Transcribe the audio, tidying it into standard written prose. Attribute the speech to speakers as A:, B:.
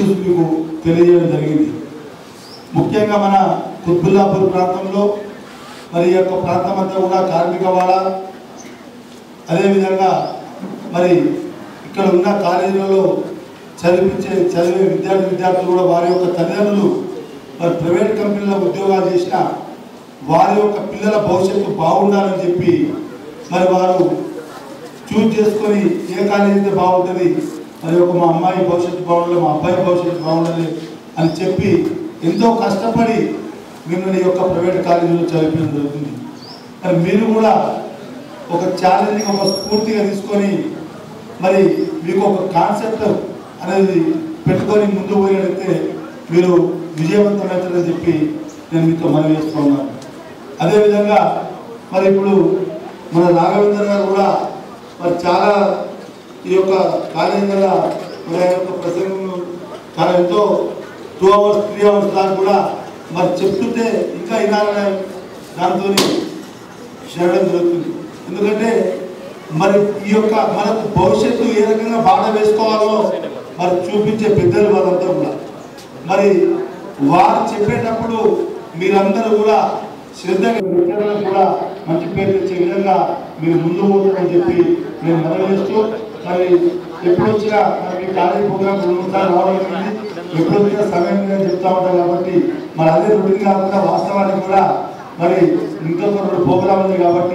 A: Issues మీకు తెలియజేయడం జరిగింది. ముఖ్యంగా మన కుత్బుల్లాపూర్ ప్రాంతంలో మరి ఈ యొక్క ప్రాంతం అంతా కూడా కార్మికవాడ, అదేవిధంగా మరి ఇక్కడ ఉన్న కాలేజీలలో చదివే విద్యార్థులు కూడా వారి యొక్క తల్లిదండ్రులు మరి ప్రైవేట్ కంపెనీలో ఉద్యోగాలు చేసిన వారి యొక్క పిల్లల భవిష్యత్తు బాగుండాలని చెప్పి మరి వారు చూజ్ చేసుకొని ఏ కాలేజీ అయితే బాగుంటుంది, మరి ఒక మా అమ్మాయి భవిష్యత్తు బాగుండాలి, మా అబ్బాయి భవిష్యత్తు బాగుండాలి అని చెప్పి ఎంతో కష్టపడి మిమ్మల్ని యొక్క ప్రైవేట్ కాలేజీలో చదివించడం జరుగుతుంది. మరి మీరు కూడా ఒక ఛాలెంజ్, ఒక స్ఫూర్తిగా తీసుకొని మరి మీకు ఒక కాన్సెప్ట్ అనేది పెట్టుకొని ముందుకు పోయినట్లయితే మీరు విజయవంతమవుతారని చెప్పి నేను మీతో మనవి చేస్తున్నాను. అదేవిధంగా మరి ఇప్పుడు మన రాఘవేంద్ర గారు కూడా మరి చాలా ఈ యొక్క కాలేజీల మరి యొక్క ప్రసంగం చాలా ఎంతో 2 hours 3 hours దాకా కూడా మరి చెప్తుంటే ఇంకా వినాలనే దాంతో చేయడం జరుగుతుంది. ఎందుకంటే మరి ఈ యొక్క మనకు భవిష్యత్తు ఏ రకంగా బాధ వేసుకోవాలో మరి చూపించే పెద్దలు వాళ్ళంతా కూడా మరి వారు చెప్పేటప్పుడు మీరందరూ కూడా శ్రద్ధగా కూడా మంచి పేరు తెచ్చే విధంగా మీరు ముందు పోతారని చెప్పి నేను మనవి చేస్తూ మరి ఎప్పుడు వచ్చినా మనకి కాలేజీ ప్రోగ్రామ్ 2 సార్లు రావడం, ఎప్పుడు వచ్చినా సమయం లేదని చెప్తా ఉంటాం. కాబట్టి మరి అదే రొటీన్ కాకుండా వాస్తవానికి కూడా మరి ఇంకొక 2 ప్రోగ్రామ్ ఉంది కాబట్టి